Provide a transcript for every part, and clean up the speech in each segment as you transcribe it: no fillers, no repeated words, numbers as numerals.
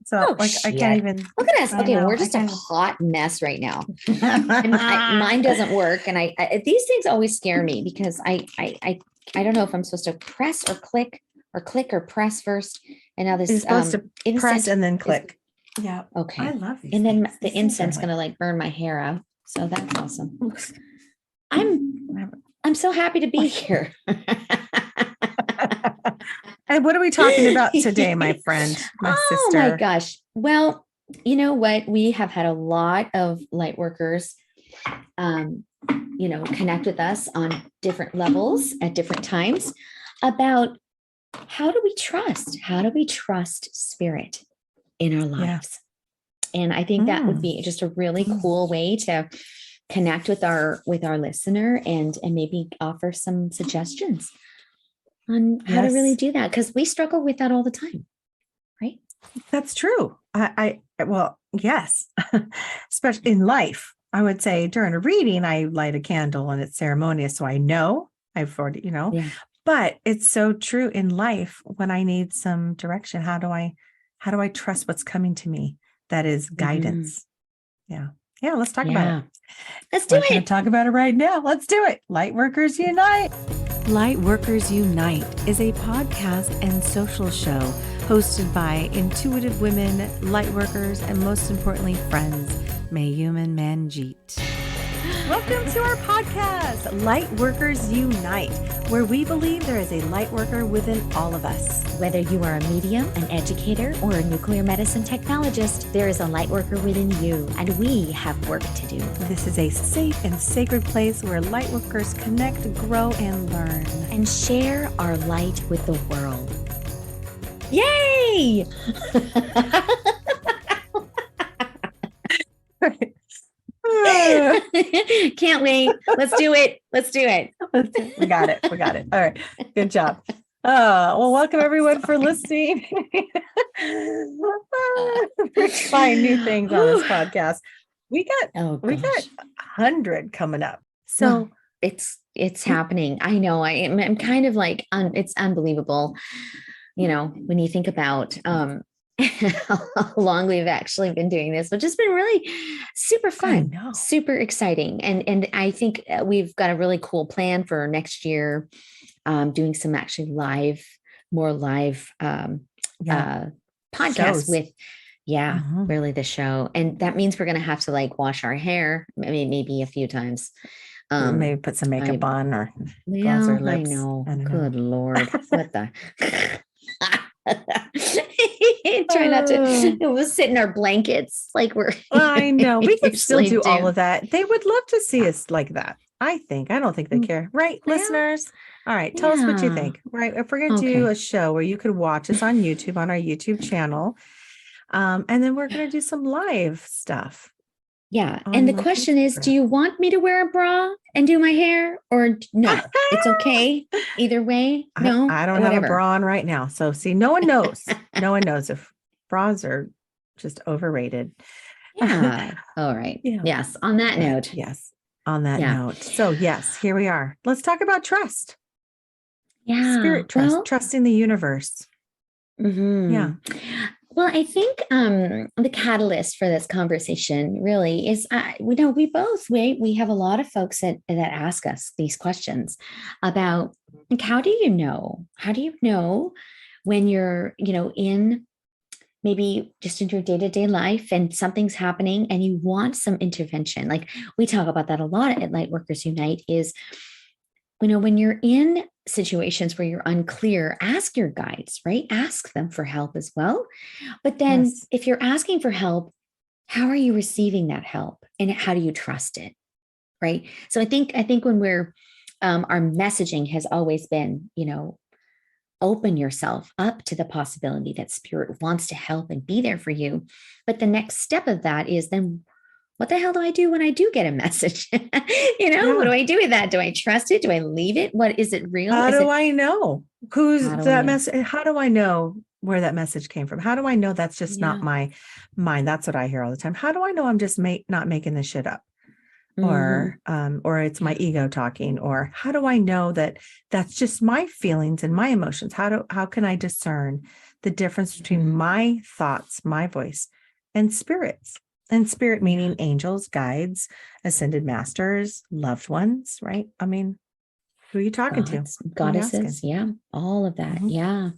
So I can't even look at us. Okay, know, we're just a hot mess right now. Mine doesn't work, and I these things always scare me because I don't know if I'm supposed to press or click or press first. And now this you're supposed to press and then click. Yeah. Okay. I love these. And then things. the incense going to like burn my hair out. So that's awesome. I'm so happy to be here. And what are we talking about today, my friend, my sister? Oh my gosh. Well, you know what? We have had a lot of light workers, connect with us on different levels at different times about how do we trust? How do we trust spirit in our lives? Yeah. And I think that would be just a really cool way to connect with our listener and maybe offer some suggestions on how to really do that, because we struggle with that all the time, right? That's true. Well, yes, especially in life. I would say during a reading, I light a candle and it's ceremonious, so I know I've already, But it's so true in life when I need some direction. How do I trust what's coming to me? That is guidance. Yeah. Let's talk about it. Let's do it. We're going to talk about it right now. Let's do it. Lightworkers Unite. Lightworkers Unite is a podcast and social show hosted by intuitive women, lightworkers, and most importantly, friends, Mayume and Manjeet. Welcome to our podcast, Lightworkers Unite, where we believe there is a lightworker within all of us. Whether you are a medium, an educator, or a nuclear medicine technologist, there is a lightworker within you, and we have work to do. This is a safe and sacred place where lightworkers connect, grow, and learn. And share our light with the world. Yay! Can't wait. Let's do it. We got it. All right. Good job. Well, welcome everyone for listening. We're trying new things on this podcast. We got 100 coming up. So it's happening. I know. I'm kind of like, it's unbelievable. When you think about, how long we've actually been doing this, which has been really super fun, super exciting. And I think we've got a really cool plan for next year, doing some actually more live podcasts shows. with, really the show. And that means we're going to have to like wash our hair, maybe a few times. Maybe put some makeup on or gloss our lips. I know. Good Lord. What the... Try not to. We'll sit in our blankets like we're. I know we can still do all of that. They would love to see us like that. I don't think they care, right, listeners? All right, tell us what you think. Right, if we're going to do a show where you could watch us on YouTube on our YouTube channel, and then we're going to do some live stuff. Yeah, and the question is, do you want me to wear a bra and do my hair, or no? It's okay either way. No, I don't have a bra on right now. So see, no one knows. No one knows if bras are just overrated. Yeah. All right. Yeah. Yes. On that note. Yes. On that note. So yes, here we are. Let's talk about trust. Yeah. Spirit trust, trusting the universe. Mm-hmm. Yeah. Well, I think the catalyst for this conversation really is, we have a lot of folks that ask us these questions about, like, how do you know when you're, in maybe just in your day-to-day life and something's happening and you want some intervention. Like we talk about that a lot at Lightworkers Unite is, when you're in situations where you're unclear, ask your guides, right? Ask them for help as well. But then if you're asking for help, how are you receiving that help? And how do you trust it? Right. So I think when we're, our messaging has always been, open yourself up to the possibility that spirit wants to help and be there for you. But the next step of that is then, what the hell do I do when I do get a message? What do I do with that? Do I trust it? Do I leave it? What is it real? How do I know who's that message? How do I know where that message came from? How do I know that's just not my mind? That's what I hear all the time. How do I know I'm just not making this shit up? Or it's my ego talking, or how do I know that that's just my feelings and my emotions? How can I discern the difference between my thoughts, my voice, and spirits. And spirit meaning angels, guides, ascended masters, loved ones, right? I mean, who are you talking Gods, to? goddesses, yeah, all of that. Mm-hmm.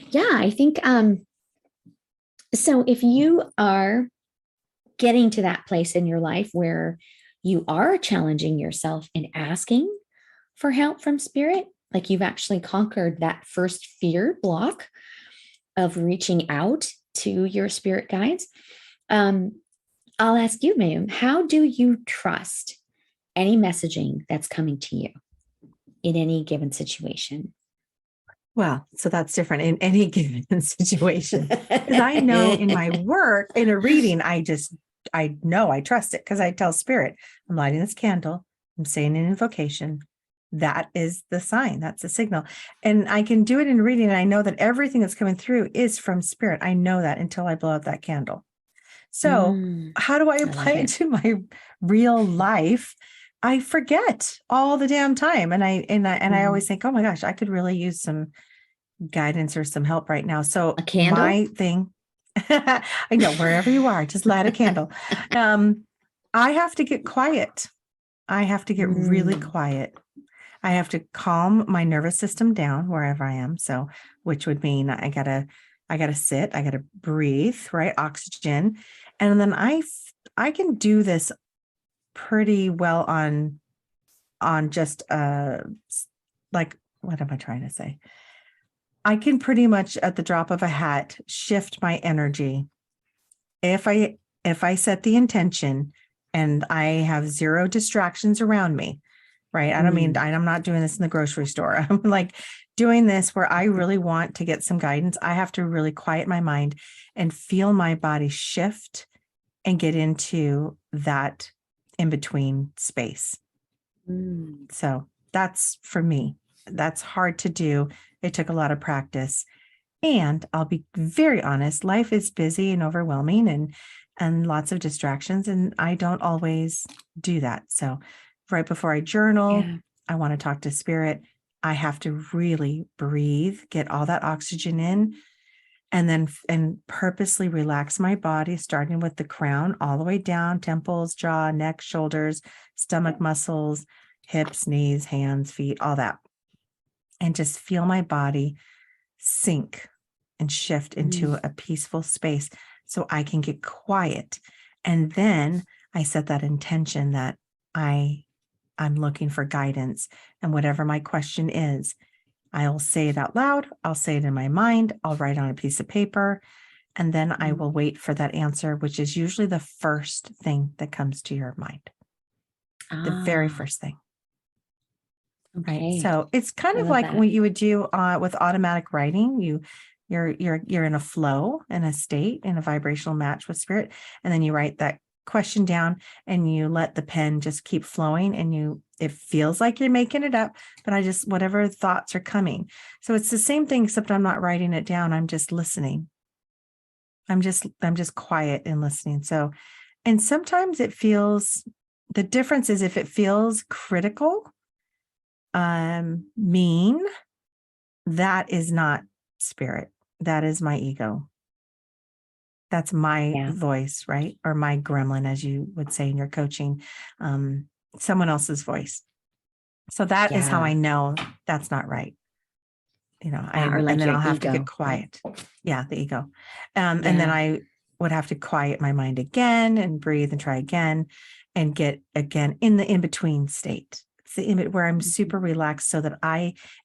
Yeah, I think so if you are getting to that place in your life where you are challenging yourself and asking for help from spirit, like you've actually conquered that first fear block of reaching out to your spirit guides. I'll ask you, Mayume, how do you trust any messaging that's coming to you in any given situation? Well, so that's different in any given situation. Because I know in my work, in a reading, I know I trust it because I tell spirit, I'm lighting this candle, I'm saying an invocation. That is the sign. That's the signal. And I can do it in reading. And I know that everything that's coming through is from spirit. I know that until I blow out that candle. So how do I apply it to my real life? I forget all the damn time. And I always think, oh my gosh, I could really use some guidance or some help right now. So a candle? My thing, I know, wherever you are, just light a candle. I have to get quiet. I have to get really quiet. I have to calm my nervous system down wherever I am. So, which would mean I gotta sit, I gotta breathe, right? Oxygen. And then I can do this pretty well on just like, what am I trying to say? I can pretty much at the drop of a hat shift my energy. If I set the intention and I have zero distractions around me, right? I'm not doing this in the grocery store. I'm like doing this where I really want to get some guidance. I have to really quiet my mind and feel my body shift and get into that in between space. So that's for me. That's hard to do. It took a lot of practice. And I'll be very honest, life is busy and overwhelming and lots of distractions. And I don't always do that. So right before I journal, I want to talk to spirit. I have to really breathe, get all that oxygen in, and purposely relax my body, starting with the crown all the way down, temples, jaw, neck, shoulders, stomach muscles, hips, knees, hands, feet, all that. And just feel my body sink and shift into a peaceful space so I can get quiet. And then I set that intention that I'm looking for guidance, and whatever my question is, I'll say it out loud. I'll say it in my mind. I'll write on a piece of paper, and then I will wait for that answer, which is usually the first thing that comes to your mind. The very first thing. Okay. Right. So it's kind of like what you would do with automatic writing. You're in a flow, in a state, in a vibrational match with spirit, and then you write that question down and you let the pen just keep flowing, and it feels like you're making it up, but whatever thoughts are coming. So it's the same thing, except I'm not writing it down. I'm just listening. I'm just quiet and listening. So, and sometimes the difference is if it feels critical, mean, that is not spirit. That is my ego. That's my voice, right? Or my gremlin, as you would say in your coaching, someone else's voice. So that is how I know that's not right. And then I'll have to get quiet. Yeah, the ego. And then I would have to quiet my mind again and breathe and try again and get again in the in-between state. It's the image where I'm super relaxed, so that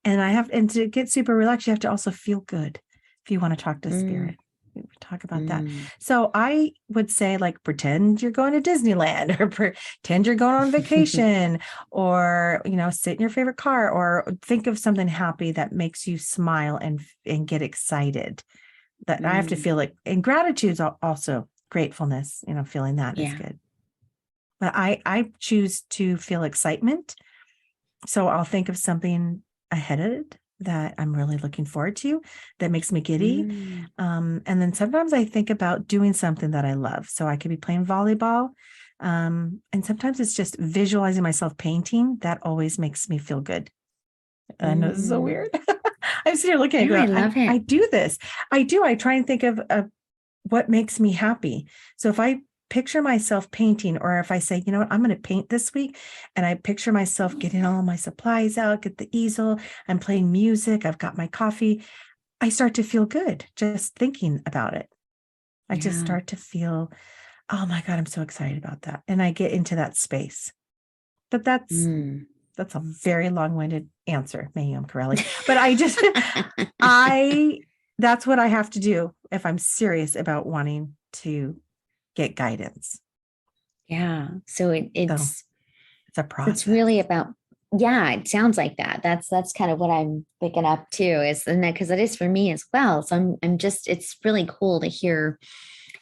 and to get super relaxed, you have to also feel good if you want to talk to spirit. We talk about that. So I would say, like, pretend you're going to Disneyland, or pretend you're going on vacation, or, sit in your favorite car, or think of something happy that makes you smile and get excited. That I have to feel it. And gratitude is also gratefulness, feeling that is good. But I choose to feel excitement. So I'll think of something ahead that I'm really looking forward to that makes me giddy. And then sometimes I think about doing something that I love. So I could be playing volleyball. And sometimes it's just visualizing myself painting. That always makes me feel good. I know this is so weird. I'm sitting here looking at Yeah, it. I love it. I do this. I do. I try and think of what makes me happy. So if I picture myself painting, or if I say, you know what, I'm going to paint this week, and I picture myself getting all my supplies out, get the easel, I'm playing music, I've got my coffee, I start to feel good just thinking about it. I just start to feel, oh my God, I'm so excited about that. And I get into that space. But that's a very long-winded answer, Mayume Corelli. But I just, that's what I have to do if I'm serious about wanting to get guidance. Yeah. So it's a process. It's really about, yeah, it sounds like that. That's kind of what I'm picking up too, is, and that, because it is for me as well. So I'm just, it's really cool to hear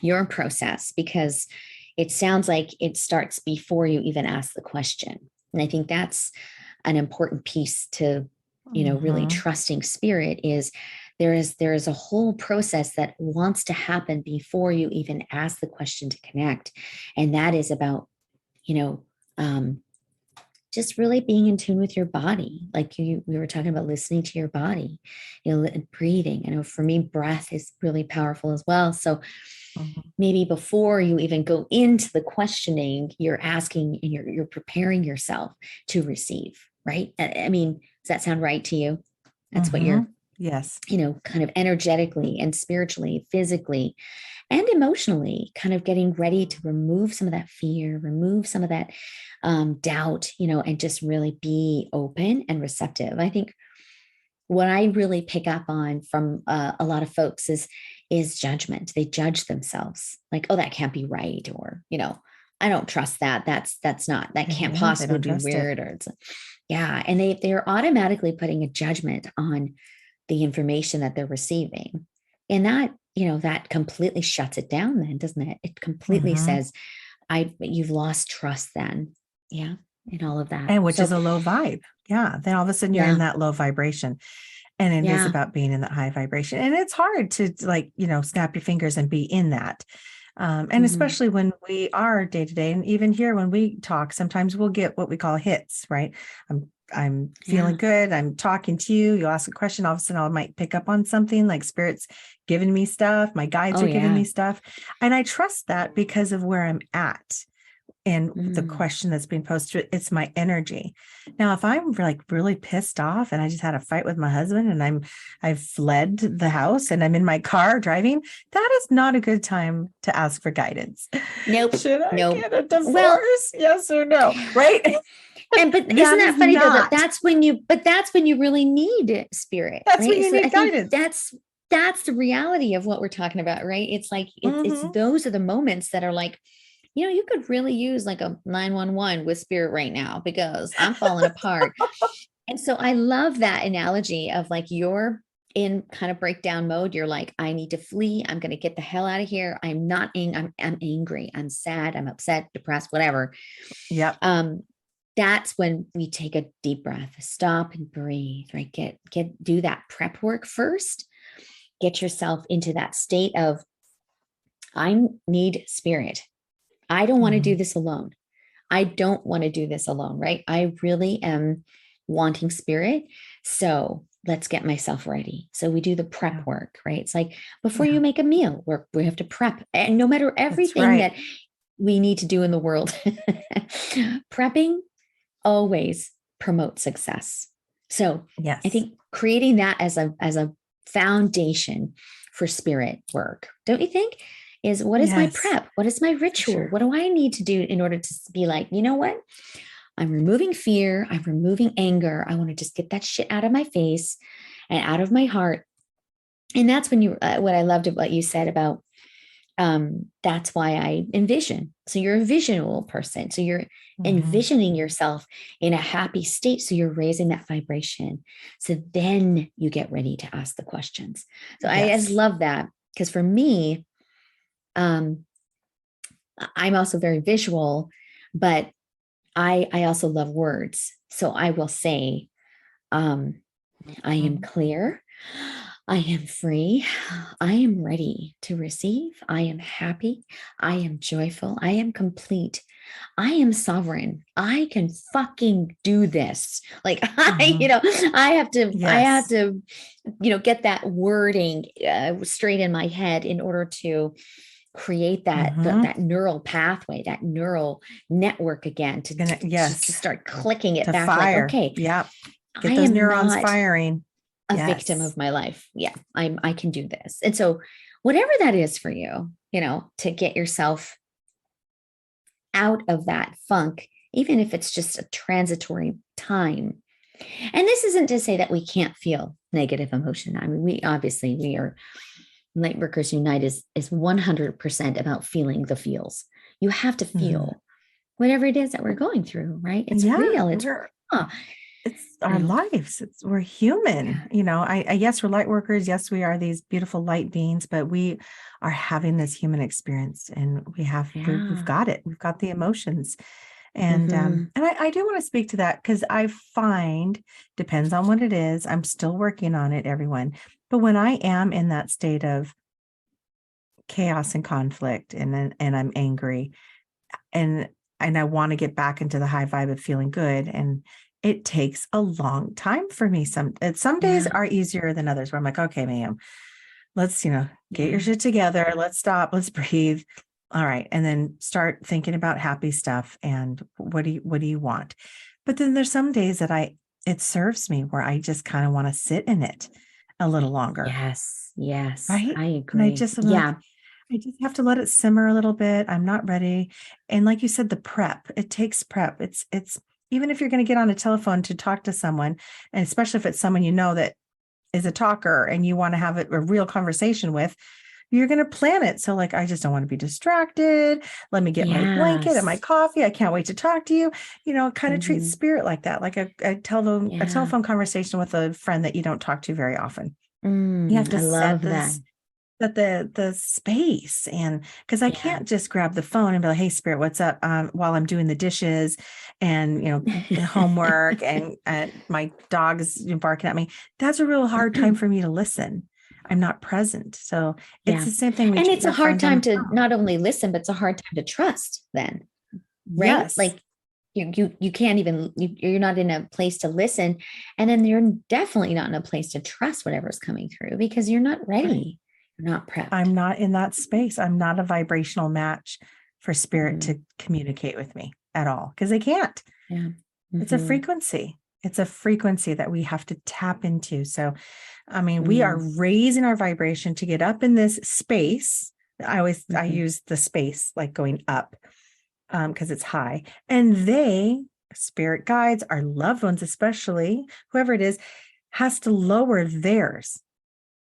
your process, because it sounds like it starts before you even ask the question. And I think that's an important piece to, really trusting spirit, is there is a whole process that wants to happen before you even ask the question to connect. And that is about, just really being in tune with your body. Like we were talking about listening to your body, and breathing. I know for me, breath is really powerful as well. So maybe before you even go into the questioning, you're asking and you're preparing yourself to receive, right? I mean, does that sound right to you? That's what you're, yes, kind of energetically and spiritually, physically, and emotionally kind of getting ready to remove some of that fear, remove some of that doubt, and just really be open and receptive. I think what I really pick up on from a lot of folks is judgment. They judge themselves, like, oh, that can't be right, or I don't trust that. That's not, that can't possibly be weird, or it's, yeah, and they're automatically putting a judgment on the information that they're receiving, and that that completely shuts it down. Then, doesn't it? It completely says, you've lost trust. Then, yeah, and all of that, and which is a low vibe. Yeah, then all of a sudden you're in that low vibration. And it is about being in that high vibration. And it's hard to snap your fingers and be in that. And especially when we are day to day, and even here when we talk, sometimes we'll get what we call hits, right? I'm feeling good. I'm talking to you. You'll ask a question. All of a sudden I might pick up on something, like spirit's giving me stuff. My guides are giving me stuff. And I trust that because of where I'm at. And the question that's being posed, it's my energy. Now, if I'm like really pissed off and I just had a fight with my husband and I've fled the house and I'm in my car driving, that is not a good time to ask for guidance. Nope. Should I get a divorce? Well, yes or no? Right. But isn't that funny though, that's when you really need spirit. That's when you need guidance. That's the reality of what we're talking about, right? It's like, it's those are the moments that are like, you could really use like a 911 with spirit right now, because I'm falling apart. And so I love that analogy of like, you're in kind of breakdown mode. You're like, I need to flee. I'm going to get the hell out of here. I'm not I'm angry. I'm sad. I'm upset, depressed, whatever. Yeah. That's when we take a deep breath, stop and breathe, right? Do that prep work first. Get yourself into that state of, I need spirit. I don't want to do this alone. I don't want to do this alone, right? I really am wanting spirit. So let's get myself ready. So we do the prep work, right? It's like before you make a meal, we have to prep. And no matter everything that we need to do in the world, prepping always promotes success. So I think creating that as a foundation for spirit work, don't you think? Is what is my prep? What is my ritual? Sure. What do I need to do in order to be like, you know what? I'm removing fear. I'm removing anger. I want to just get that shit out of my face and out of my heart. And that's when what I loved about what you said about, that's why I envision. So you're a visual person. So you're envisioning yourself in a happy state. So you're raising that vibration. So then you get ready to ask the questions. So I just love that, because for me, I'm also very visual, but I also love words. So I will say, I am clear. I am free. I am ready to receive. I am happy. I am joyful. I am complete. I am sovereign. I can fucking do this. Like Mhm. I have Yes. to, get that wording straight in my head in order to create Hmm. that neural pathway, that neural network again to Yes. start clicking it To back. Like, fire. okay, Yep. I Get those am neurons not firing. a victim Yes. of my life. Yeah, I can do this. And so whatever that is for you, to get yourself out of that funk, even if it's just a transitory time. And this isn't to say that we can't feel negative emotion. I mean, we are Lightworkers Unite is 100% about feeling the feels. You have to Hmm. feel whatever it is that we're going through, right? It's Yeah. real. It's raw. It's our Um, lives. We're human. yeah. I yes, we're light workers. Yes, we are these beautiful light beings, but we are having this human experience, and we've Yeah. got it. We've got the emotions. Mm-hmm. And I do want to speak to that because I find, depends on what it is. I'm still working on it, everyone. But when I am in that state of chaos and conflict, and I'm angry, and I want to get back into the high vibe of feeling good, and it takes a long time for me. Some days Yeah. are easier than others where I'm like, okay, ma'am, let's get your Yeah. shit together, let's stop, let's breathe. All right, and then start thinking about happy stuff and what do you want. But then there's some days that it serves me where I just kind of want to sit in it a little longer, Yes. Yes. right? I And agree. I'm like, Yeah. I just have to let it simmer a little bit. I'm not ready. And like you said, the prep, it takes prep. It's even if you're going to get on a telephone to talk to someone, and especially if it's someone that is a talker and you want to have a real conversation with, you're going to plan it. So like, I just don't want to be distracted. Let me get my blanket and my Yes. coffee. I can't wait to talk to you. Kind of treat Mm-hmm. spirit like that, like a Yeah. telephone conversation with a friend that you don't talk to very often. You have to I set love that. this that the space, and because I Yeah. can't just grab the phone and be like, hey spirit, what's up, while I'm doing the dishes and homework, and my dog is barking at me. That's a real hard time for me to listen. I'm not present. So it's Yeah. the same thing we And treat it's a our hard friends on time the to phone. not only listen, but it's a hard time to trust then, right? Yes. Like you can't even you're not in a place to listen, and then you're definitely not in a place to trust whatever's coming through because you're not Right. ready. You're not prepped. I'm not in that space. I'm not a vibrational match for spirit Mm-hmm. to communicate with me at all, because they can't. Yeah. It's a Mm-hmm. frequency. It's a frequency that we have to tap into. So, I mean, we are Mm-hmm. raising our vibration to get up in this space. I Mm-hmm. use the space like going up, because it's high. And they, spirit guides, our loved ones, especially whoever it is, has to lower theirs.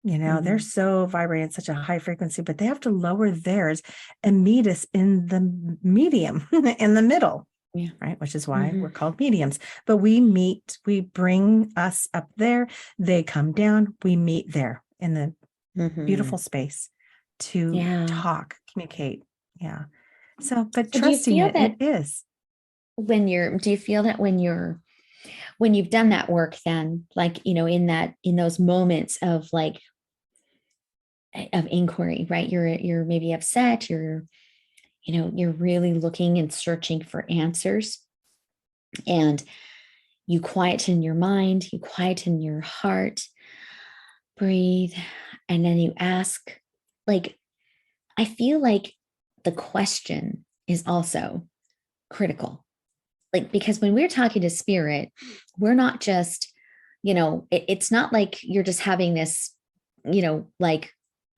They're Mm-hmm. so vibrating at such a high frequency, but they have to lower theirs and meet us in the medium, in the middle, Yeah. right? Which is why Mm-hmm. we're called mediums. But we bring us up there, they come down, we meet there in the Mm-hmm. beautiful space to Yeah. talk, communicate. Yeah. So, but So do you trusting feel it that is. do you feel that when you've done that work then, like, in those moments of like of inquiry, right? You're maybe upset, you're really looking and searching for answers, and you quieten your mind, you quieten your heart, breathe, and then you ask, like, I feel like the question is also critical. Like, because when we're talking to spirit, we're not just, it's not like you're just having this, like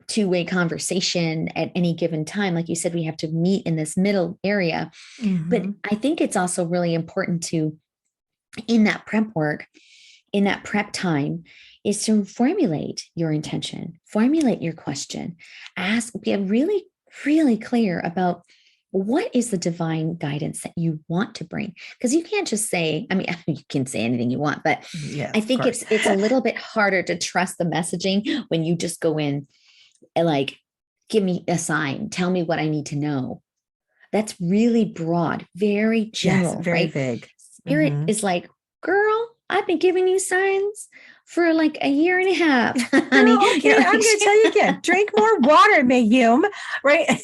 two-way conversation at any given time. Like you said, we have to meet in this middle area. But Mhm. I think it's also really important to, in that prep work, in that prep time, is to formulate your intention, formulate your question, be really, really clear about what is the divine guidance that you want to bring. Because you can't just say, I mean, you can say anything you want, but Yes, I of think course. it's a little bit harder to trust the messaging when you just go in and like, give me a sign, tell me what I need to know. That's really broad, very Yes, general, very right? vague. Spirit Mhm. is like, girl, I've been giving you signs for like a year and a half, honey. Girl, okay, I'm going to tell you again, drink more water, Mayume, right?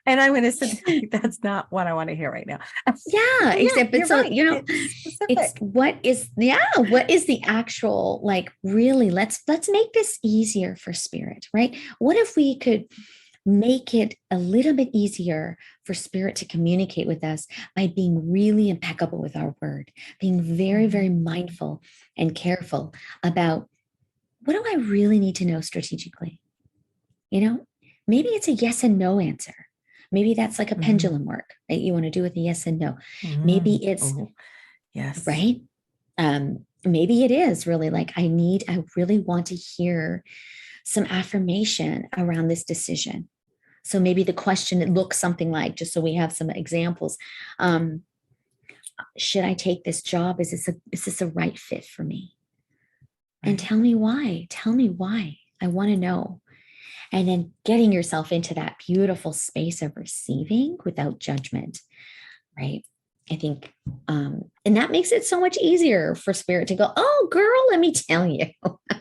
And I'm going to say, that's not what I want to hear right now. Yeah, except, but you're so, right. it's Specific. what is the actual, like, really, let's make this easier for spirit, right? What if we could make it a little bit easier for spirit to communicate with us by being really impeccable with our word, being very, very mindful and careful about what do I really need to know strategically? Maybe it's a yes and no answer. Maybe that's like a pendulum work that you want to do with a yes and no. Maybe it's yes, right. Maybe it is really like I really want to hear some affirmation around this decision. So maybe the question, it looks something like, just so we have some examples, should I take this job? Is this a right fit for me? Right. And tell me why. Tell me why. I want to know. And then getting yourself into that beautiful space of receiving without judgment, right? I think, and that makes it so much easier for spirit to go, oh, girl, let me tell you.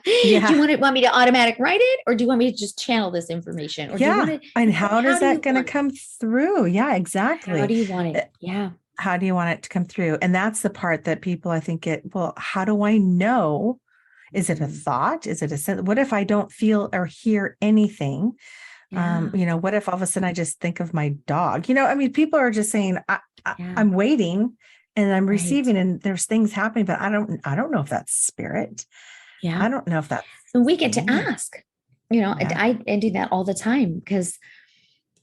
Yeah. Do you want me to automatic write it, or do you want me to just channel this information? Or do you want to, and how does that going to come through? Yeah, exactly. How do you want it? Yeah. How do you want it to come through? And that's the part that people, I think, how do I know? Is it a thought? Is it a sense? What if I don't feel or hear anything? Yeah. What if all of a sudden I just think of my dog? People are just saying, I'm waiting and I'm receiving, and there's things happening, but I don't know if that's spirit. Yeah. I don't know if that's. And we get to ask, I do that all the time, because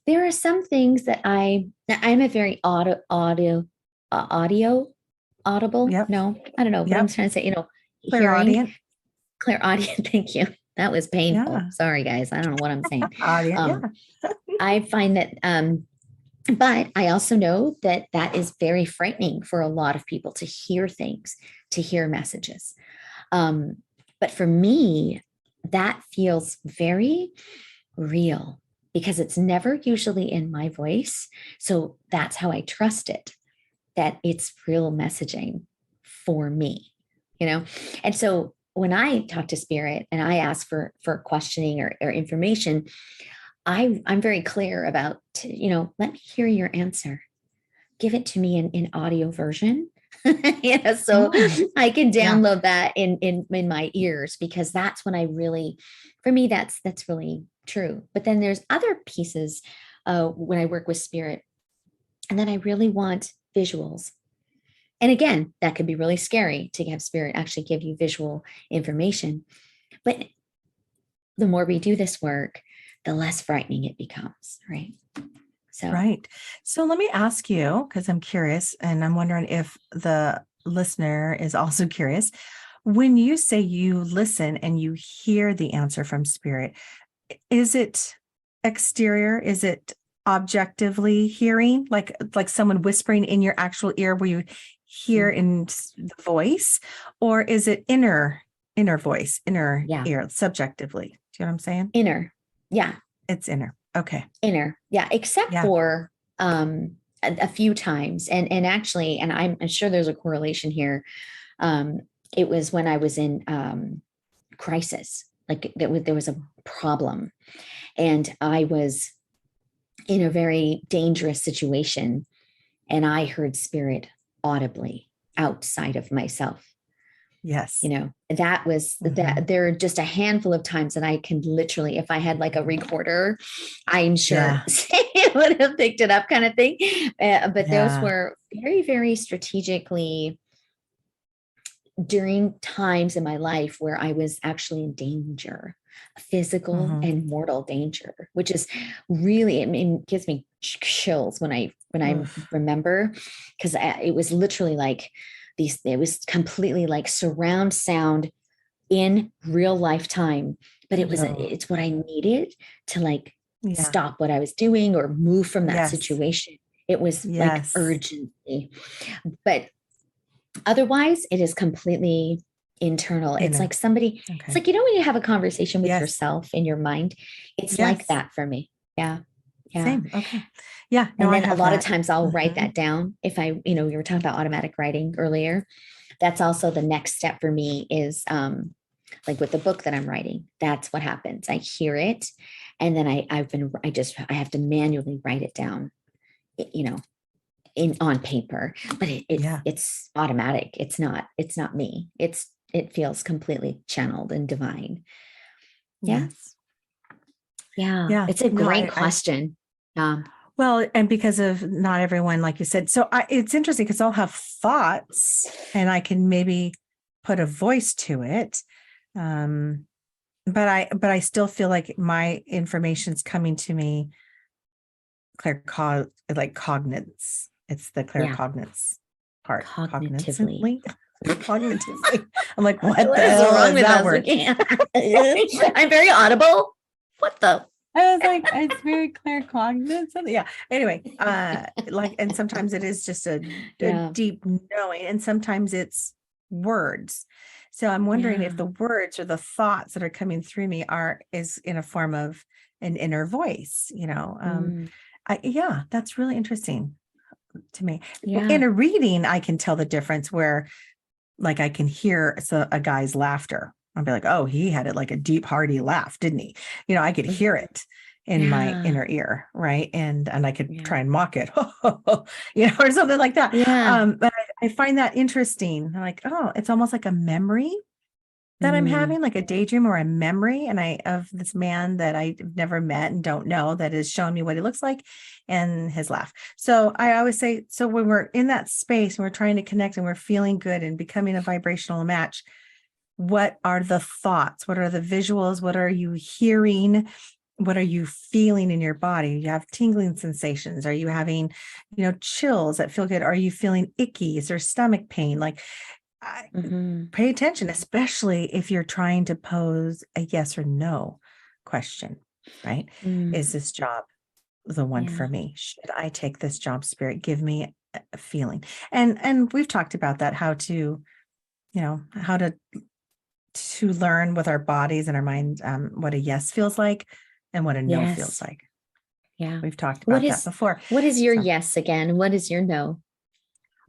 there are some things that I'm a very audible. Yep. No, I don't know what I'm trying to say, clairaudient. Thank you. That was painful. Yeah. Sorry, guys. I don't know what I'm saying. I find that, but I also know that is very frightening for a lot of people to hear things, to hear messages. But for me, that feels very real, because it's never usually in my voice. So that's how I trust it, that it's real messaging for me, And so when I talk to spirit and I ask for questioning or information, I'm very clear about, let me hear your answer. Give it to me in audio version. So I can download that in my ears, because that's when I really, for me, that's really true. But then there's other pieces when I work with spirit, and then I really want visuals. And again, that could be really scary to have spirit actually give you visual information. But the more we do this work, the less frightening it becomes, right? Right. So let me ask you, because I'm curious, and I'm wondering if the listener is also curious. When you say you listen and you hear the answer from spirit, is it exterior? Is it objectively hearing, like someone whispering in your actual ear where you hear in the voice, or is it inner voice, inner ear, subjectively? Do you know what I'm saying? Inner. Yeah. It's inner. Okay. Inner. Yeah. Except for a few times. And actually, and I'm sure there's a correlation here. It was when I was in crisis, like there was a problem, and I was in a very dangerous situation, and I heard spirit audibly outside of myself. Yes. That was that. There are just a handful of times that I can literally, if I had like a recorder, I'm sure it would have picked it up, kind of thing. But those were very, very strategically during times in my life where I was actually in danger, physical and mortal danger, which is really, it gives me chills when I remember, because it was literally like it was completely like surround sound in real life time, but it's what I needed to like stop what I was doing or move from that situation. It was like urgency, but otherwise it is completely internal. It's like somebody, it's like, when you have a conversation with yourself in your mind, it's like that for me. Yeah. Same. Okay. Yeah. No, and then a lot of times I'll write that down. If I, we were talking about automatic writing earlier. That's also the next step for me is Like with the book that I'm writing, that's what happens. I hear it, and then I have to manually write it down, you know, in on paper, but it's automatic. It's not me. It feels completely channeled and divine. Yeah. Yes. Yeah. Yeah. It's a No, great question. well, and because of not everyone, like you said, so it's interesting because I'll have thoughts and I can maybe put a voice to it. But I still feel like my information's coming to me like cognizance. It's the Yeah. claircognizance part. Cognitively. Cognitively. Cognitively. I'm like, what What the is hell wrong is with that us? word? I'm very audible. What the? I was like, it's very claircognizance. Yeah. Anyway, like, and sometimes it is just a Yeah. deep knowing, and sometimes it's words. So I'm wondering if Yeah. the words or the thoughts that are coming through me is in a form of an inner voice, Mm, yeah, that's really interesting to me. In yeah. a reading, I can tell the difference where, like, I can hear a guy's laughter. I'll be like, oh, he had it like a deep, hearty laugh, didn't he? I could hear it in my Yeah. inner ear, right? And I could Yeah. try and mock it, or something like that. Yeah. But I find that interesting. I'm like, oh, it's almost like a memory that I'm Mm, having, like a daydream or a memory, and of this man that I've never met and don't know, that is showing me what he looks like and his laugh. So I always say, so when we're in that space and we're trying to connect and we're feeling good and becoming a vibrational match, what are the thoughts? What are the visuals? What are you hearing? What are you feeling in your body? You have tingling sensations. Are you having, chills that feel good? Are you feeling icky? Is there stomach pain? Like, mhm. pay attention, especially if you're trying to pose a yes or no question, right? Mm, Is this job the one for yeah. me? Should I take this job? Spirit, give me a feeling. And we've talked about that, how to, how to learn with our bodies and our mind, what a yes feels like and what a no feels Yes. like. Yeah. We've talked What about that is before. what is your So yes again? What is your no?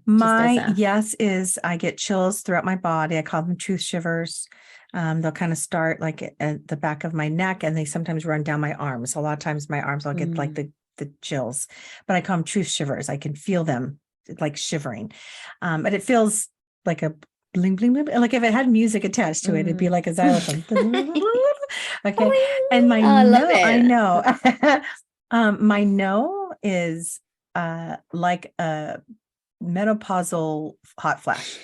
Just as my a yes is I get chills throughout my body. I call them truth shivers. They'll kind of start like at the back of my neck, and they sometimes run down my arms. So a lot of times my arms, I'll get like mm, the chills, but I call them truth shivers. I can feel them like shivering. But it feels like a bling, bling, bling. Like if it had music attached to it, it'd be mm. like a xylophone. Okay. And Oh, my I love no, I it. know. My no is like a menopausal hot flash.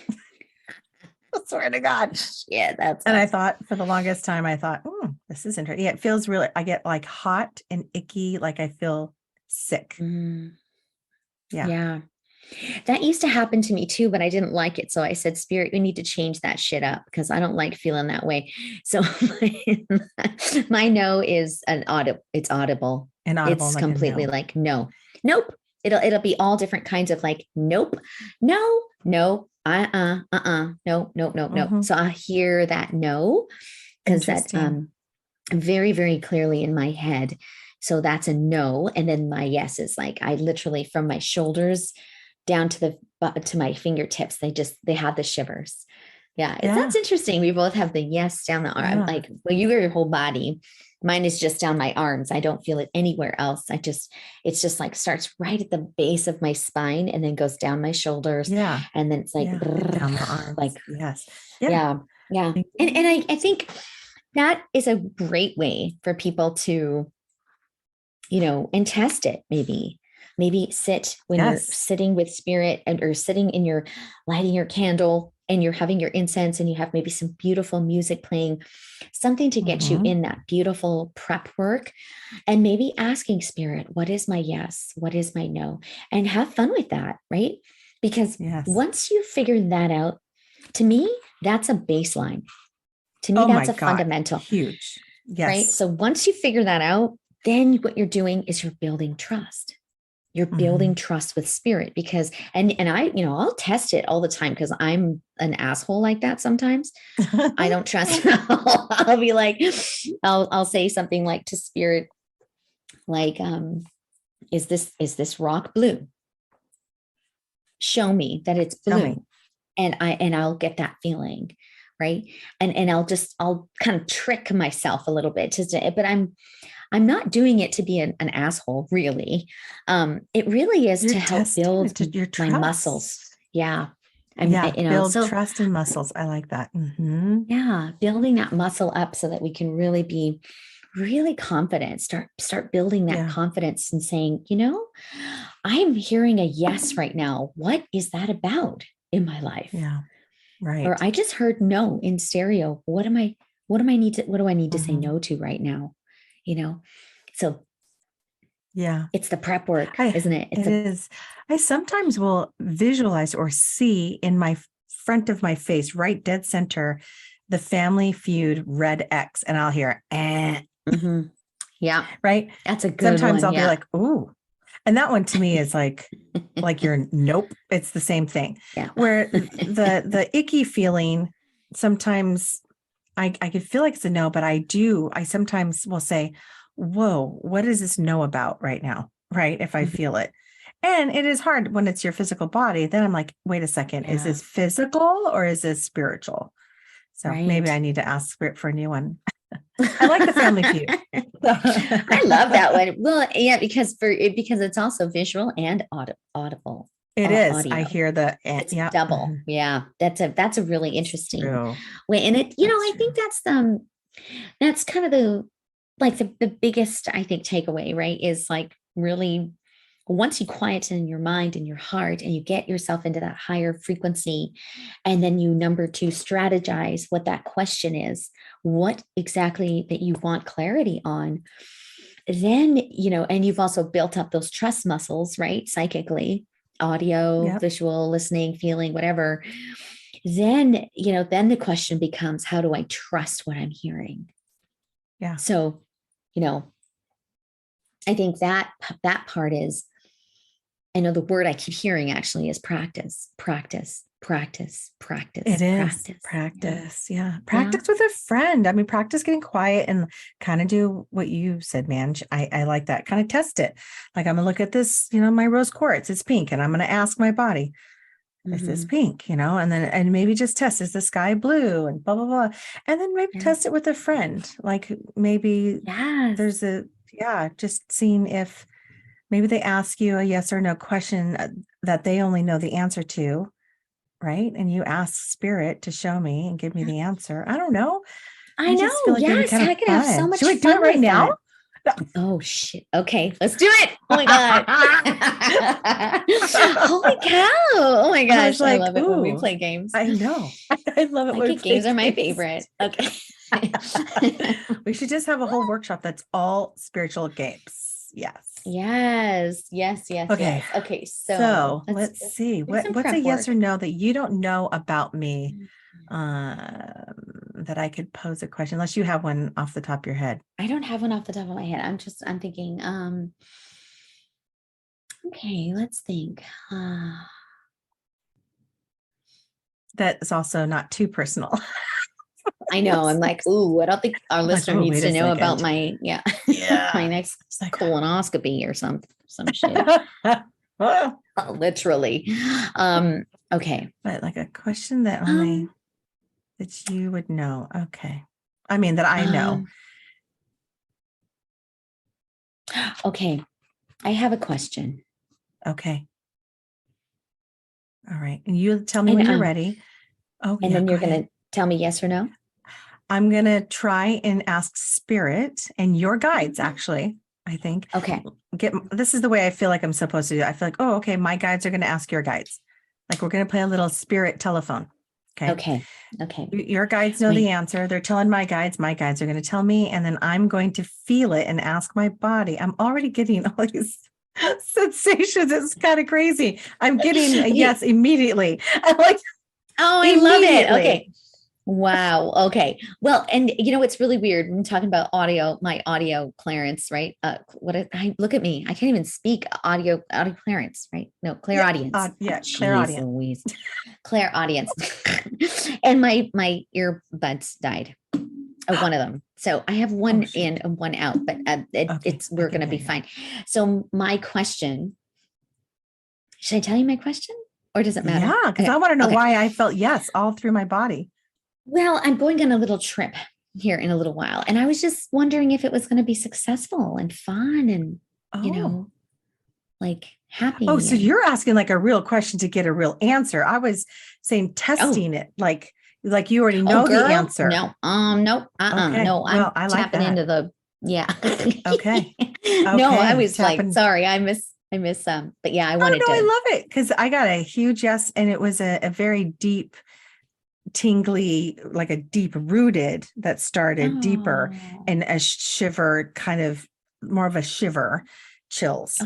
I swear to God. Yeah, that's And I awesome. thought for the longest time, I thought, this is interesting. Yeah, it feels really, I get like hot and icky, like I feel sick. Mm, Yeah. yeah. That used to happen to me too, but I didn't like it. So I said, Spirit, we need to change that shit up because I don't like feeling that way. So my no is it's audible. Inaudible, It's like a completely no. like no, nope. It'll be all different kinds of like nope, no, no, no, no, no, no. Hmm. So I hear that no because that Interesting. very, very clearly in my head. So that's a no. And then my yes is like I literally from my shoulders down to to my fingertips, they have the shivers. Yeah, that's Yeah. interesting. We both have the yes down the arm. Yeah. Like well, you wear your whole body. Mine is just down my arms. I don't feel it anywhere else. It's just like starts right at the base of my spine and then goes down my shoulders. Yeah. And then it's like, Yeah. And down the arms. like, Yes. Yeah. yeah, yeah. And I think that is a great way for people to and test it maybe sit when you're Yes. sitting with spirit or sitting in your lighting your candle and you're having your incense and you have maybe some beautiful music playing something to get you Hmm. in that beautiful prep work and maybe asking spirit what is my yes, what is my no, and have fun with that, right? Because Yes. once you figure that out, to me that's a baseline. To me Oh my that's a God. fundamental, Huge. right? Yes. So once you figure that out, then what you're doing is you're building trust. You're building Hmm. trust with spirit because and I, I'll test it all the time because I'm an asshole like that sometimes. I don't trust. I'll be like, I'll say something like to spirit, like, is this rock blue? Show me that it's Tell me. blue. And I'll get that feeling, right? And I'll kind of trick myself a little bit but I'm not doing it to be an asshole, really. It really is You're to help build your my trust. muscles. Yeah. Build trust and muscles. I like that. Mm-hmm. Yeah, building that muscle up so that we can really be really confident. Start building that confidence and saying, I'm hearing a yes right now. What is that about in my life? Yeah. Right. Or I just heard no in stereo. What do I need to say no to right now? So yeah, it's the prep work, isn't it? It is. I sometimes will visualize or see in my front of my face, right dead center, the Family Feud red X, and I'll hear, Mm-hmm. Yeah. Right. That's a good Sometimes one. I'll be like, ooh. And that one to me is like you're nope. It's the same thing. Yeah. Where the icky feeling, sometimes I could feel like it's a no, but I sometimes will say, whoa, what does this know about right now? Right. If I feel it. And it is hard when it's your physical body. Then I'm like, wait a second, is this physical or is this spiritual? So maybe I need to ask Spirit for a new one. I like the Family Feud. I love that one. Well, yeah, because it's also visual and audible. It is. Audio. I hear it's double. Mm-hmm. Yeah, that's a really interesting way. And it, I think that's kind of the biggest, I think, takeaway, right? Is like really once you quieten your mind and your heart and you get yourself into that higher frequency, and then you number two, strategize what that question is, what exactly that you want clarity on, then, and you've also built up those trust muscles, right? Psychically, audio, visual, listening, feeling, whatever. Then, then the question becomes, how do I trust what I'm hearing? Yeah. So, I think that part is, I know the word I keep hearing actually is practice. It is practice. Yeah. Practice with a friend. I mean, practice getting quiet and kind of do what you said, Manj. I like that. Kind of test it. Like, I'm going to look at this, my rose quartz, it's pink. And I'm going to ask my body, is this pink? And maybe just test, is the sky blue, and blah, blah, blah. And then maybe test it with a friend. Like maybe there's just seeing if maybe they ask you a yes or no question that they only know the answer to, right? And you ask Spirit to show me and give me the ansar. I don't know. I know. Like yes, I can have so much fun. Should we do it right now? Oh shit. Okay, let's do it. Oh my God. Holy cow. Oh my gosh. I love it when we play games. I know. I love it. When games are my favorite. Okay. We should just have a whole workshop that's all spiritual games. Yes. Okay. Okay. So let's see. What's a yes or no that you don't know about me? That I could pose a question, unless you have one off the top of your head. I don't have one off the top of my head. I'm thinking, okay, let's think. That's also not too personal. I know. I'm like, ooh, I don't think our listener needs to know about my my next colonoscopy or some shit. Literally. Okay. But like a question that only that you would know. Okay. I mean, that I know. Okay. I have a question. Okay. All right. And you tell me when you're ready. Oh, and then you're going to tell me yes or no? I'm going to try and ask Spirit and your guides, actually, I think. Okay. This is the way I feel like I'm supposed to do it. I feel like, oh, okay, my guides are going to ask your guides. Like, we're going to play a little Spirit telephone. Okay. Your guides know the answer. They're telling my guides are going to tell me, and then I'm going to feel it and ask my body. I'm already getting all these sensations. It's kind of crazy. I'm getting a yes immediately. I'm like, oh, I love it. Okay. Wow. Okay. Well, and it's really weird. I'm talking about audio, my audio clearance, right? Look at me. I can't even speak audio clearance, right? No, clairaudience. Clairaudience. Clairaudience. And my earbuds died. One of them. So I have one in and one out, but we're going to be fine. So my question, should I tell you my question or does it matter? Yeah. Because I want to know why I felt yes all through my body. Well, I'm going on a little trip here in a little while. And I was just wondering if it was going to be successful and fun and, you Oh. know, like Oh, happy so and you're asking like a real question to get a real answer. I was saying oh, testing it, like you already oh know the girl, answer. no, nope, Okay. no, Well, I'm I like tapping that. into the yeah. Okay. No, I Okay. was like, Tapping. sorry, I miss but yeah, I Oh wanted no, to. I love it because I got a huge yes, and it was a very deep, tingly, like a deep rooted that started deeper Oh, and a shiver, kind of more of a shiver oh chills.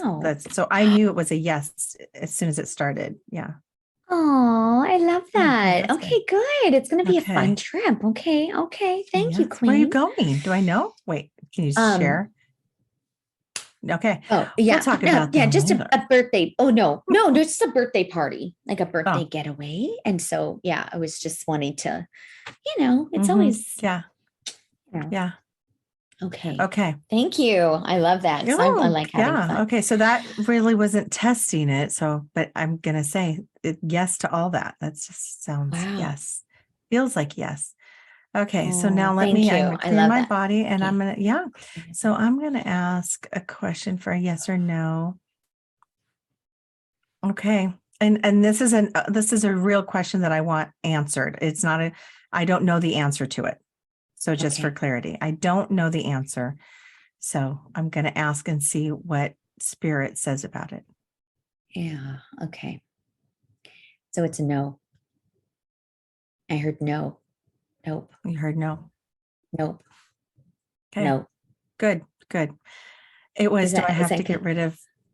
wow. That's so I knew it was a yes as soon as it started. Yeah. Oh, I love Yeah. Yeah. that. That's good. Okay, good. It's going to be a fun Okay. trip. Okay, okay. Thank you, Yes. Where are you Queen. going? Do I know? Wait, can you Um, share? Okay. oh We'll yeah, talk about yeah, that just later. a birthday. Oh no, just a birthday party, like a birthday Oh, getaway. And so yeah, I was just wanting to, it's mm-hmm. always, Yeah. you know, Yeah. okay. Okay. Thank you. I love that because I Oh, like having yeah. fun. Okay. So that really wasn't testing it. So, but I'm going to say yes to all that. That just sounds Wow. yes. Feels like yes. Okay. So Oh, now thank I'm you. going to I clear love my that. body and I'm Okay. going to, yeah. So I'm going to ask a question for a yes or no. Okay. And this is a real question that I want answered. It's not I don't know the answer to it. So just for Okay. clarity, I don't know the answer. So I'm going to ask and see what spirit says about it. Yeah. Okay. So it's a no. I heard no. Nope. You heard no. Nope. Okay. No. Good. Good. It was, Is that good?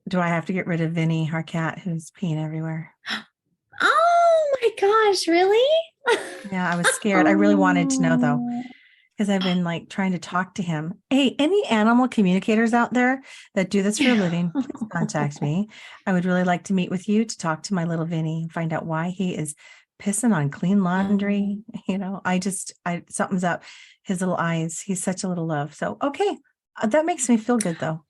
do I have to get rid of Vinny, our cat who's peeing everywhere? Oh my gosh, really? Yeah, I was scared. I really wanted to know though, Oh. because I've been like trying to talk to him. Hey, any animal communicators out there that do this for a living, please contact me. I would really like to meet with you to talk to my little Vinny and find out why he is pissing on clean laundry. Something's up. His little eyes. He's such a little love. So, okay. That makes me feel good though.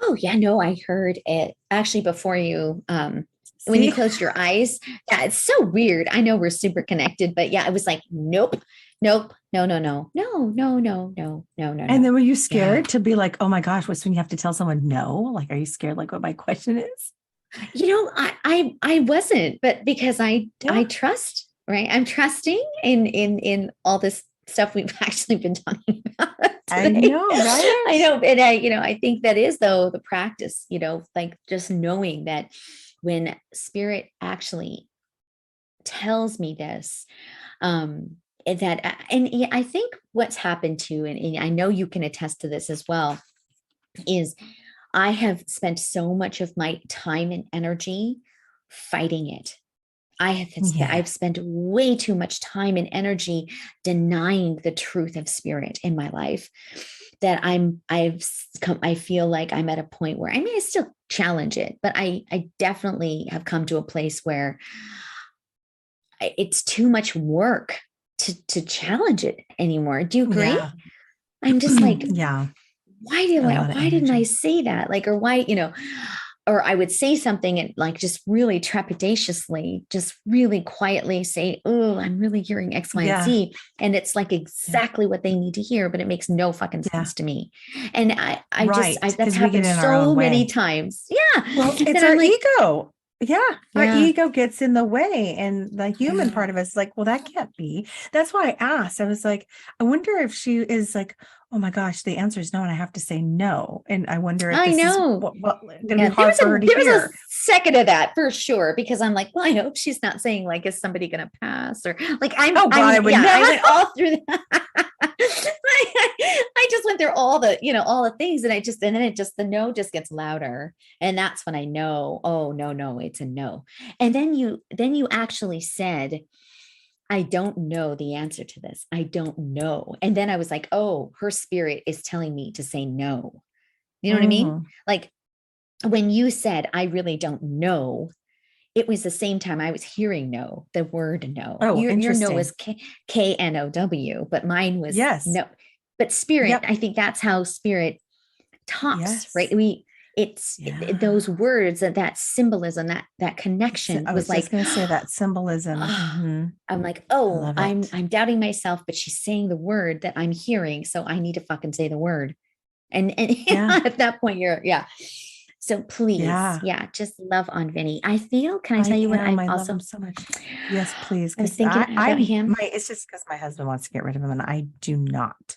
Oh yeah, no, I heard it actually before you when you See? closed your eyes. Yeah, it's so weird. I know we're super connected, but yeah, it was like, nope, nope, no, no, no, no, no, no, no, no, no, And no. then were you Yeah. scared to be like, oh my gosh, what's when you have to tell someone no? Like, are you scared like what my question is? I wasn't, but because I Yeah. trust, right? I'm trusting in all this stuff we've actually been talking about I today. know, right? I know, and I think that is though the practice, like just knowing that when spirit actually tells me this, and yeah, I think what's happened too, and I know you can attest to this as well, is I have spent so much of my time and energy fighting it. I've Yes. spent way too much time and energy denying the truth of spirit in my life that I feel like I'm at a point where I mean I still challenge it, but I definitely have come to a place where it's too much work to challenge it anymore. Do you agree? Yeah. I'm just like, Yeah. A lot of why didn't I energy. say that? Like, or why, or I would say something and like just really trepidatiously, just really quietly say, oh, I'm really hearing X, Y, and Yeah. Z. And it's like Yeah. exactly what they need to hear, but it makes no fucking Yeah. sense to me. And Right. that's Because we get happened in our own so many way. times. Yeah. Well, it's That our I'm like, ego. Yeah. Our yeah, ego gets in the way. And the human yeah, part of us is like, well, that can't be. That's why I asked. I was like, I wonder if she is like, oh my gosh, the answer is no. And I have to say no. And I wonder if I this is know. what going to be Yeah, hard for her to there was a hear. second of that for sure because I'm like, well, I hope she's not saying like, is somebody gonna pass or like Oh God, I would yeah, I never. went all through that. I just went through all all the things and then the no just gets louder and that's when I know, oh no, no, it's a no. And then you actually said, I don't know the answer to this. I don't know. And then I was like, oh, her spirit is telling me to say no. You know what I mean? Mhm. Like when you said, I really don't know, it was the same time I was hearing no, the word no. Oh, Your no was interesting. K-N-O-W, but mine was Yes. no. But spirit, Yep. I think that's how spirit talks, right? Yes. those words, that symbolism, that connection I was was like, just going to say that symbolism. I'm like, I oh, love I'm it. doubting myself, but she's saying the word that I'm hearing. So I need to fucking say the word. And Yeah. at that point, yeah. So please, Yeah. just love on Vinny. I feel, can I tell you what I I'm love also, him so much. Yes, please. I was Because thinking about him. it's just because my husband wants to get rid of him and I do not.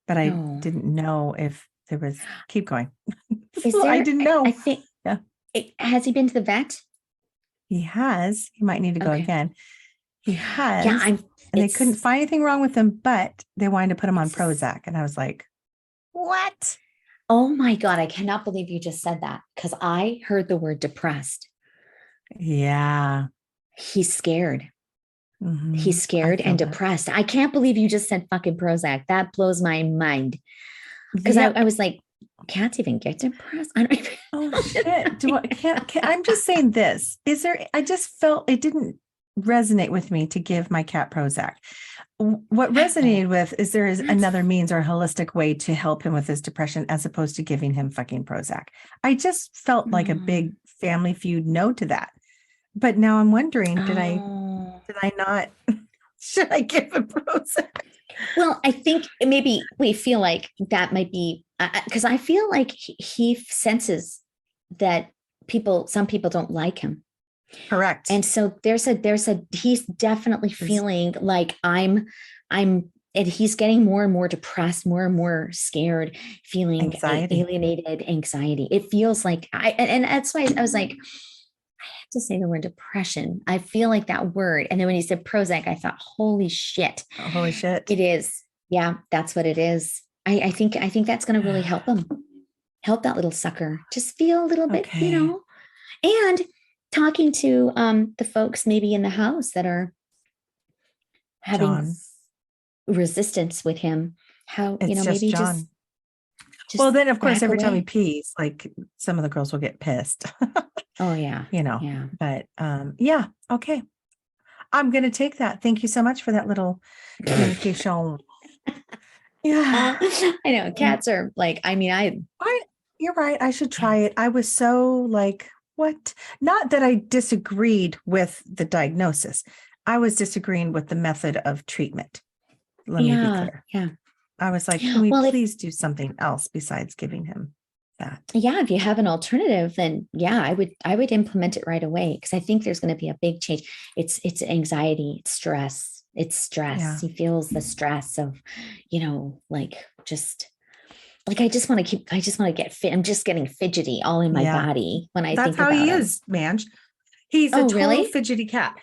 But I Oh, didn't know if there was, keep going. is I there, didn't I know. think, Yeah, has he been to the vet? he has. He might need to go Okay. again. He Yeah, has. And they couldn't find anything wrong with him, but they wanted to put him on it's, Prozac. And I was like, what? oh my God, I cannot believe you just said that because I heard the word depressed. Yeah. He's scared. Mm-hmm. He's I scared feel and that. depressed. I can't believe you just said fucking Prozac. That blows my mind. Because Yep. I was like, cats even get depressed. I don't even Oh shit. I'm just saying this. I just felt it didn't resonate with me to give my cat Prozac. What resonated with is there is another means or holistic way to help him with his depression as opposed to giving him fucking Prozac. I just felt like a big family feud no to that. But now I'm wondering, Oh. did I not should I give him Prozac? Well, I think maybe we feel like that might be because I feel like he senses that some people don't like him. Correct. And so he's definitely feeling like I'm, and he's getting more and more depressed, more and more scared, feeling Anxiety. alienated, anxiety. It feels like and that's why I was like, I have to say the word depression. I feel like that word. And then when you said Prozac, I thought, holy shit, Oh, holy shit. it is. Yeah, that's what it is. I think that's going to really help him, help that little sucker just feel a little bit, Okay. and talking to the folks maybe in the house that are having John. resistance with him, how, It's just maybe John. just Well, then of course, back every time he away. pees, like some of the girls will get pissed, Oh yeah. Yeah. but yeah. Okay. I'm going to take that. Thank you so much for that little communication. Yeah. I know cats are like, You're right. I should try it. I was so like, what? Not that I disagreed with the diagnosis. I was disagreeing with the method of treatment. Let me be yeah, clear. yeah. I was like, can we Well, please do something else besides giving him that? if you have an alternative, then I would implement it right away because I think there's going to be a big change. It's anxiety, it's stress. It's stress. Yeah. He feels the stress of, like just like I just want to get fit. I'm just getting fidgety all in my Yeah. body when I That's think how about he him. is, man. He's a Oh, total really? fidgety cat.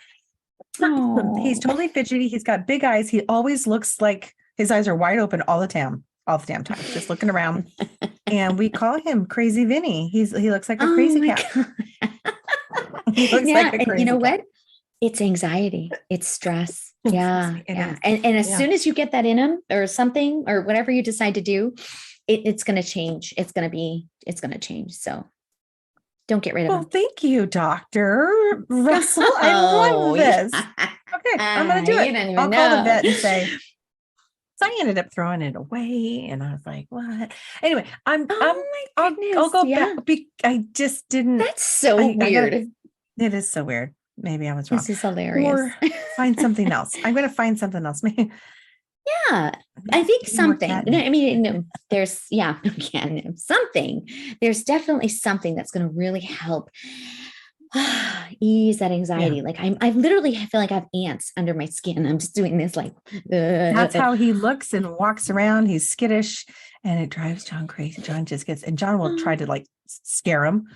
He's Oh. totally fidgety. He's got big eyes. He always looks like his eyes are wide open all the damn time, just looking around. And we call him Crazy Vinny. He looks like a Oh crazy my cat. God. He looks Yeah. like a And you crazy know cat. what? It's anxiety. It's stress. Yeah. It Yeah. is. And as Yeah. soon as you get that in him or something or whatever you decide to do, it's going to change. It's going to change. So don't get rid of Well, him. thank you, Dr. Russell. I Oh, love yeah. this. Okay, I'm going to do You it. don't even I'll call the know. vet and say, so I ended up throwing it away, and I was like, "What?" Anyway, Oh my I'll goodness. go Yeah. back. I just didn't. That's so I gotta. weird. It is so weird. Maybe I was wrong, This is hilarious. or find something else. I'm going to find something else. Maybe Yeah, I think more something. catnip. I mean, there's something. There's definitely something that's going to really help ease that anxiety. Yeah, Like I literally feel like I have ants under my skin. I'm just doing this like. that's how he looks and walks around. He's skittish, and it drives John crazy. John just gets, and John will try to like scare him,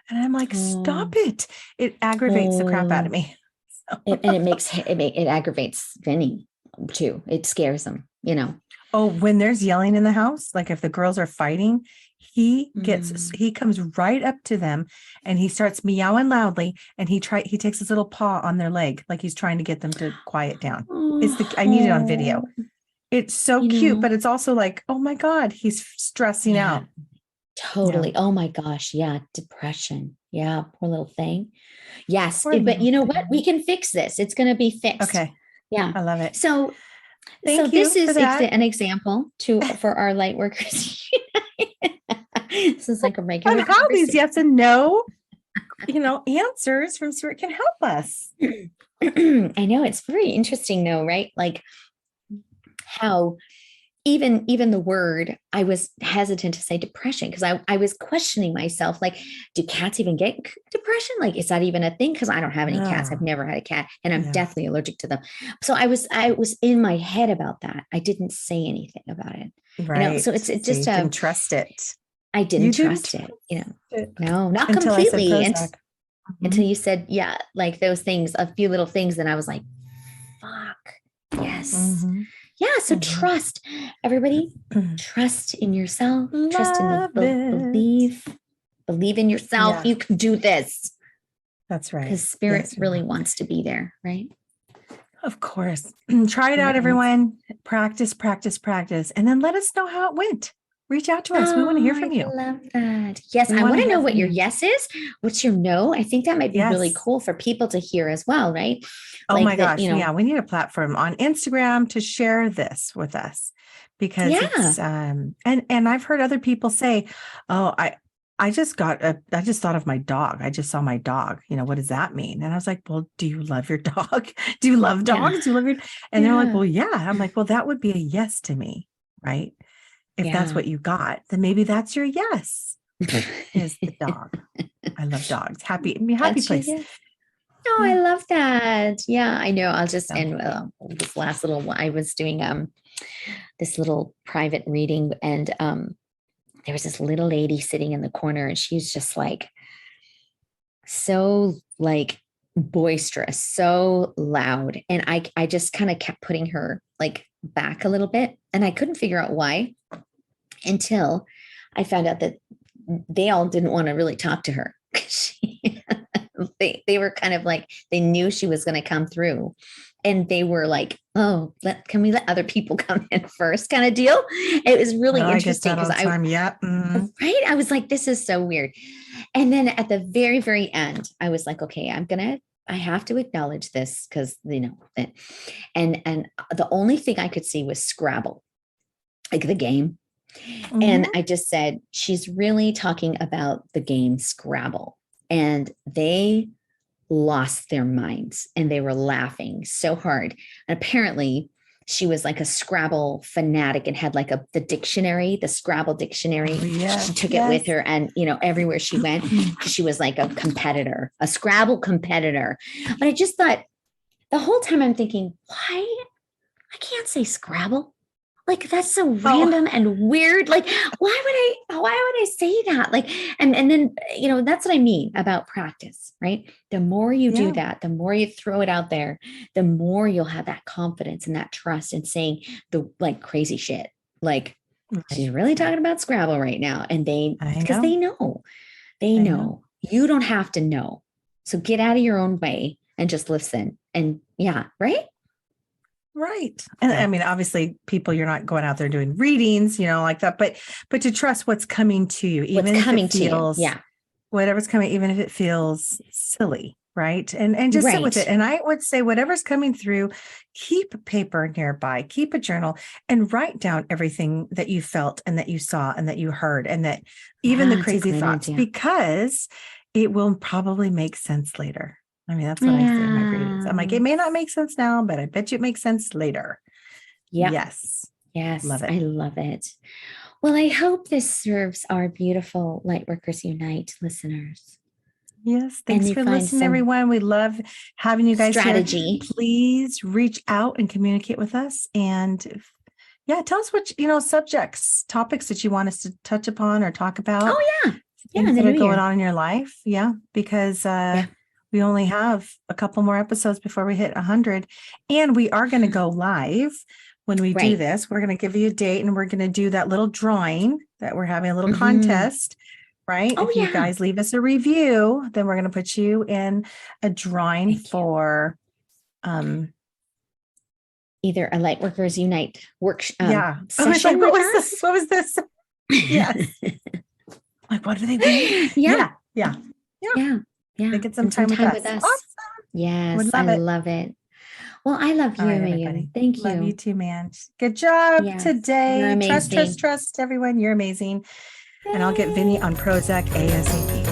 and I'm like, "Stop it!" It aggravates the crap out of me. So. And it aggravates Vinny too. It scares him. Oh, when there's yelling in the house, like if the girls are fighting, he comes right up to them and he starts meowing loudly and he takes his little paw on their leg like he's trying to get them to quiet down. I need it on video. It's so cute, but it's also like, oh my God, he's stressing out. Totally. Yeah. Oh my gosh. Yeah. Depression. Yeah. Poor little thing. Yes. Poor But you know little what? thing. We can fix this. It's going to be fixed. Okay. Yeah. I love it. So Thank this you for is that. an example for our light workers. This is like a regular And how these conversation. yes and no, answers from Spirit can help us. I know, it's very interesting though, right? Like how even the word, I was hesitant to say depression because I was questioning myself, like, do cats even get depression? Like, is that even a thing? Because I don't have any cats. I've never had a cat, and I'm definitely allergic to them. So I was in my head about that. I didn't say anything about it. Right. So it's so just you didn't trust it. I didn't trust it. No, not until completely. I said Until you said, yeah, like those things, a few little things, then I was like, fuck, yes. Yeah, so trust, everybody. Trust in yourself. Trust in the believe in yourself. You can do this. That's right. Because Spirit really wants to be there, right? Of course. Try it out, everyone. Practice, practice, practice. And then let us know how it went. Reach out to us. We want to hear from you. I love that. Yes, I want to know what your yes is. What's your no? I think that might be really cool for people to hear as well, right? Oh my gosh. Yeah, we need a platform on Instagram to share this with us because it's and I've heard other people say, oh, I just thought of my dog. I just saw my dog. What does that mean? And I was like, well, do you love your dog? Do you love dogs? Do you love your, and they're like, well, yeah. I'm like, well, that would be a yes to me. Right. If that's what you got, then maybe that's your yes is the dog. I love dogs. Happy place. Oh, I love that. Yeah, I know. I'll just end this last little, I was doing this little private reading, and there was this little lady sitting in the corner, and she's just like so like boisterous, so loud. And I just kind of kept putting her like back a little bit, and I couldn't figure out why until I found out that they all didn't want to really talk to her. They were kind of like, they knew she was going to come through, and they were like, oh, can we let other people come in first, kind of deal. It was really interesting because right, I was like, this is so weird. And then at the very, very end, I was like, okay, I have to acknowledge this because and the only thing I could see was Scrabble, like the game. And I just said, she's really talking about the game Scrabble. And they lost their minds and they were laughing so hard. And apparently she was like a Scrabble fanatic and had like the dictionary, the Scrabble dictionary. She took it with her, and everywhere she went, she was like a competitor, a Scrabble competitor. But I just thought the whole time I'm thinking, why? I can't say Scrabble. Like, that's so random and weird. Like, why would I say that? Like, and then, that's what I mean about practice, right? The more you do that, the more you throw it out there, the more you'll have that confidence and that trust in saying the like crazy shit. Like, she's really talking about Scrabble right now. And because they know you don't have to know. So get out of your own way and just listen. And right? Right. And I mean, obviously people, you're not going out there doing readings, like that, but to trust what's coming to you, even if it feels, whatever's coming, even if it feels silly. Right. And just sit with it. And I would say, whatever's coming through, keep a paper nearby, keep a journal, and write down everything that you felt and that you saw and that you heard, and that even the crazy thoughts, because it will probably make sense later. I mean, that's what I say in my readings. I'm like, it may not make sense now, but I bet you it makes sense later. Yeah. Yes. Love it. I love it. Well, I hope this serves our beautiful Lightworkers Unite listeners. Yes. Thanks for listening, everyone. We love having you guys here. Please reach out and communicate with us. And tell us what, subjects, topics that you want us to touch upon or talk about. Oh, yeah. Things that are going on in your life. Yeah. Because, we only have a couple more episodes before we hit 100, and we are going to go live when we do this. We're going to give you a date, and we're going to do that little drawing that we're having, a little contest, right? If you guys leave us a review, then we're going to put you in a drawing for either a Lightworkers Unite workshop. Session what was this? Yes. Like, what do they do? Yeah. They get some time with us. Awesome. Yes, I love it. Well, I love you, Mayume. Thank you. Love you too, man. Good job today. You're amazing. Trust, everyone. You're amazing. And I'll get Vinny on Prozac ASAP.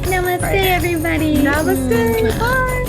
Namaste, everybody. Namaste. Bye.